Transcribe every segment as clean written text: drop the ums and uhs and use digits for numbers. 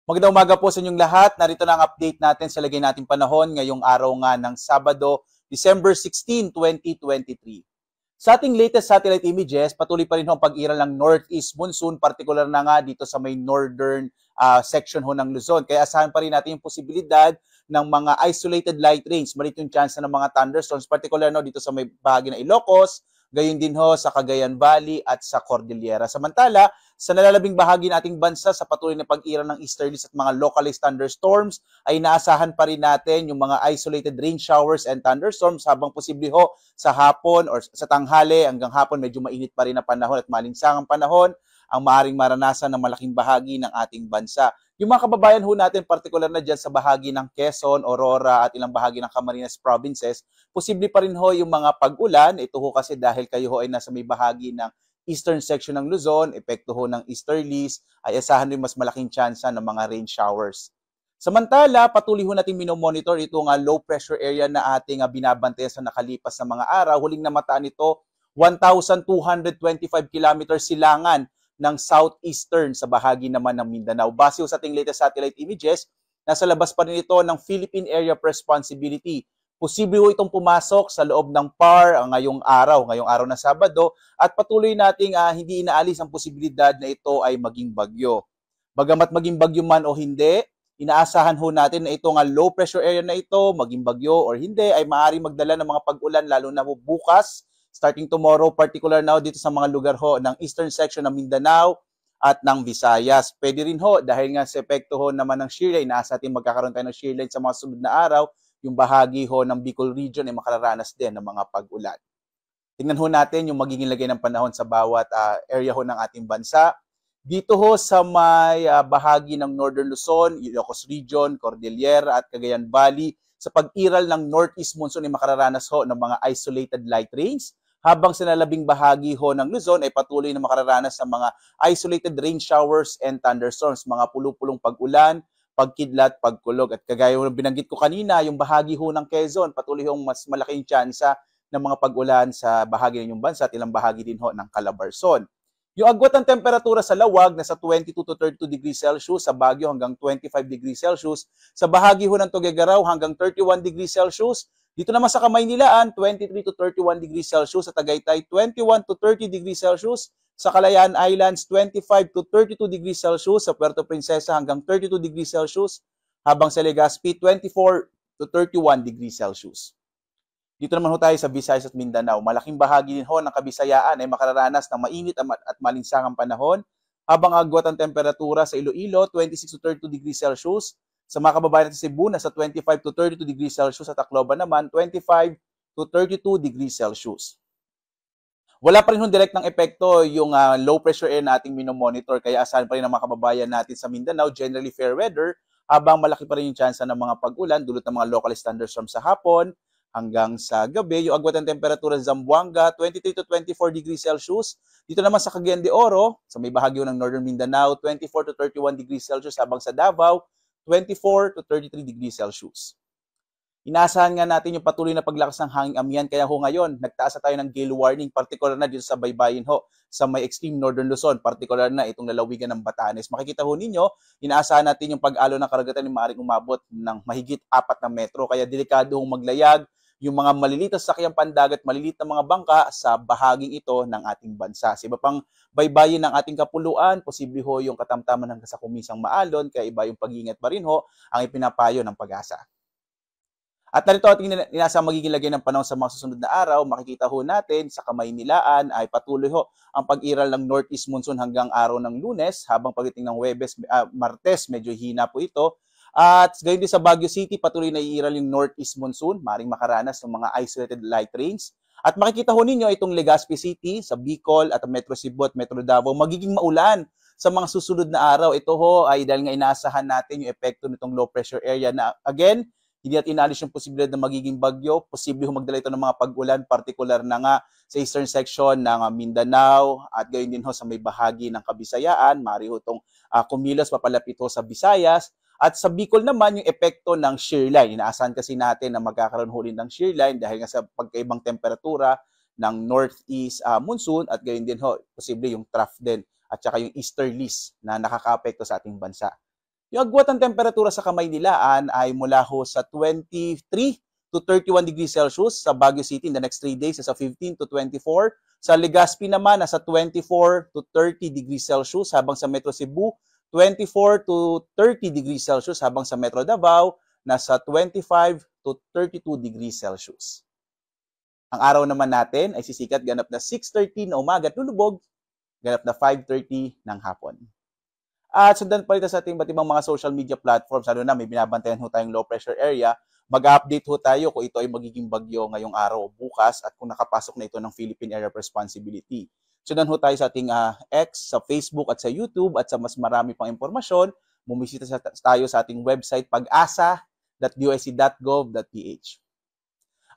Magandang umaga po sa inyong lahat. Narito na ang update natin sa lagay nating panahon ngayong araw nga ng Sabado, December 16, 2023. Sa ating latest satellite images, patuloy pa rin ho ang pag-iral ng northeast monsoon, particular na nga dito sa may northern section ho ng Luzon. Kaya asahan pa rin natin yung posibilidad ng mga isolated light rains. Malit yung chance ng mga thunderstorms, particular no, dito sa may bahagi ng Ilocos, gayon din ho sa Cagayan Valley at sa Cordillera. Samantala, sa nalalabing bahagi ng ating bansa sa patuloy na pag-iral ng easterlies at mga localized thunderstorms ay naasahan pa rin natin yung mga isolated rain showers and thunderstorms habang posible ho sa hapon or sa tanghali hanggang hapon medyo mainit pa rin na panahon at malinsangang panahon ang maaaring maranasan ng malaking bahagi ng ating bansa. Yung mga kababayan ho natin, particular na dyan sa bahagi ng Quezon, Aurora at ilang bahagi ng Camarines provinces, posible pa rin ho yung mga pag-ulan. Ito ho kasi dahil kayo ho ay nasa may bahagi ng eastern section ng Luzon, epekto ho ng easterlies, ay asahan rin mas malaking tsansa ng mga rain showers. Samantala, patuloy ho natin minomonitor itong low pressure area na ating binabantayan sa nakalipas na mga araw. Huling namataan ito, 1,225 kilometers silangan ng southeastern sa bahagi naman ng Mindanao. Base sa ating latest satellite images, nasa labas pa rin ito ng Philippine Area of Responsibility. Posible ho itong pumasok sa loob ng PAR ngayong araw na Sabado, at patuloy nating hindi inaalis ang posibilidad na ito ay maging bagyo. Bagamat maging bagyo man o hindi, inaasahan ho natin na itong low pressure area na ito, maging bagyo or hindi, ay maaaring magdala ng mga pag-ulan lalo na ho bukas, starting tomorrow, particular now dito sa mga lugar ho ng eastern section ng Mindanao at ng Visayas. Pwede rin ho, dahil nga sa epekto ho naman ng shear line, nasa ating magkakaroon tayo ng shear line sa mga sunod na araw, yung bahagi ho ng Bicol region ay makararanas din ng mga pag-ulan. Tingnan ho natin yung magiging lagay ng panahon sa bawat area ho ng ating bansa. Dito ho sa may bahagi ng Northern Luzon, Ilocos Region, Cordillera at Cagayan Valley, sa pag-iral ng northeast monsoon ay makararanas ho ng mga isolated light rains. Habang sa nalabing bahagi ho ng Luzon ay patuloy na makararanas ng mga isolated rain showers and thunderstorms, mga pulupulong pag-ulan, pagkidlat, pagkulog. At kagaya ng binanggit ko kanina, yung bahagi ho ng Quezon, patuloy hong mas malaking tsansa ng mga pag-ulan sa bahagi ng inyong bansa at ilang bahagi din ho ng Calabarzon. Yung agwat ng temperatura sa Lawag, nasa 22 to 32 degrees Celsius, sa Baguio hanggang 25 degrees Celsius, sa bahagi ho ng Tuguegarao hanggang 31 degrees Celsius, dito naman sa Kamaynilaan, 23 to 31 degrees Celsius, sa Tagaytay, 21 to 30 degrees Celsius, sa Kalayaan Islands, 25 to 32 degrees Celsius, sa Puerto Princesa hanggang 32 degrees Celsius, habang sa Legazpi, 24 to 31 degrees Celsius. Dito naman ho tayo sa Visayas at Mindanao. Malaking bahagi din ho ng Kabisayaan ay makararanas ng mainit at malinsangang panahon, habang agwat ang temperatura sa Iloilo, 26 to 32 degrees Celsius, sa mga kababayan natin sa Cebu, nasa 25 to 32 degrees Celsius, sa Tacloban naman, 25 to 32 degrees Celsius. Wala pa rin hong direktang epekto yung low pressure air na ating minomonitor, kaya asahan pa rin ng mga kababayan natin sa Mindanao, generally fair weather, habang malaki pa rin yung chance ng mga pag-ulan dulot ng mga localized thunderstorms sa hapon hanggang sa gabi. Yung agwat ng temperatura sa Zamboanga, 23 to 24 degrees Celsius. Dito naman sa Cagayan de Oro, sa may bahagi ng Northern Mindanao, 24 to 31 degrees Celsius, habang sa Davao, 24 to 33 degrees Celsius. Inaasahan nga natin yung patuloy na paglakas ng hanging amihan, kaya ho ngayon, nagtaas na tayo ng gale warning, particular na dito sa baybayin ho, sa may extreme northern Luzon, particular na itong lalawigan ng Batanes. Makikita ho ninyo, inaasahan natin yung pag-alo ng karagatan ni maaaring umabot ng mahigit 4 na metro, kaya delikado hong maglayag yung mga maliliit na sakyang pandagat, maliliit na mga bangka sa bahaging ito ng ating bansa. Sa iba pang baybayin ng ating kapuluan, posible ho yung katamtaman hanggang sa kumisang maalon, kaya iba yung pag-iingat pa rin ho ang ipinapayo ng Pag-asa. At narito ating inasang magiging lagay ng panahon sa mga susunod na araw. Makikita ho natin sa Kamaynilaan ay patuloy ho ang pag-iral ng northeast monsoon hanggang araw ng Lunes, habang pagdating ng Martes, medyo hina po ito. At gayon din sa Baguio City, patuloy na iiral yung northeast monsoon, maring makaranas ng mga isolated light rains. At makikita ho ninyo itong Legazpi City sa Bicol at Metro Cebu at Metro Davao, magiging maulan sa mga susunod na araw. Ito ho ay dahil nga inaasahan natin yung epekto nitong low pressure area na again, hindi natin inalis yung posibilidad na magiging bagyo. Posible ho magdala ito ng mga pag-ulan, particular na nga sa eastern section ng Mindanao at gayon din ho sa may bahagi ng Kabisayaan. Mari ho itong kumilos papalapit ho sa Visayas. At sa Bicol naman, yung epekto ng shear line. Inaasahan kasi natin na magkakaroon huli ng shear line dahil nga sa pagkaibang temperatura ng northeast monsoon at gayon din ho, posible yung trough din at saka yung easterlies na nakaka-apekto sa ating bansa. Yung agwat ng temperatura sa Kamay Nilaan ay mula ho sa 23 to 31 degrees Celsius. Sa Baguio City in the next 3 days, nasa 15 to 24. Sa Legazpi naman, nasa 24 to 30 degrees Celsius. Habang sa Metro Cebu, 24 to 30 degrees Celsius. Habang sa Metro Davao, nasa 25 to 32 degrees Celsius. Ang araw naman natin ay sisikat ganap na 6:30 na umaga at lulubog ganap na 5:30 ng hapon. At sundan pa rin sa ating iba't ibang mga social media platforms, ano na, may binabantayan ho tayong low pressure area. Mag-update ho tayo kung ito ay magiging bagyo ngayong araw o bukas at kung nakapasok na ito ng Philippine Area of Responsibility. Sundan ho tayo sa ating X, sa Facebook at sa YouTube at sa mas marami pang impormasyon, bumisita tayo sa ating website pag-asa.usc.gov.ph.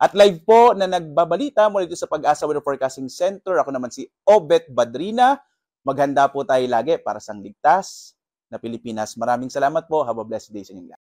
At live po na nagbabalita mula dito sa Pag-asa Weather Forecasting Center, ako naman si Obet Badrina. Maghanda po tayo lagi para sa ligtas na Pilipinas. Maraming salamat po. Have a blessed day sa inyong lahat.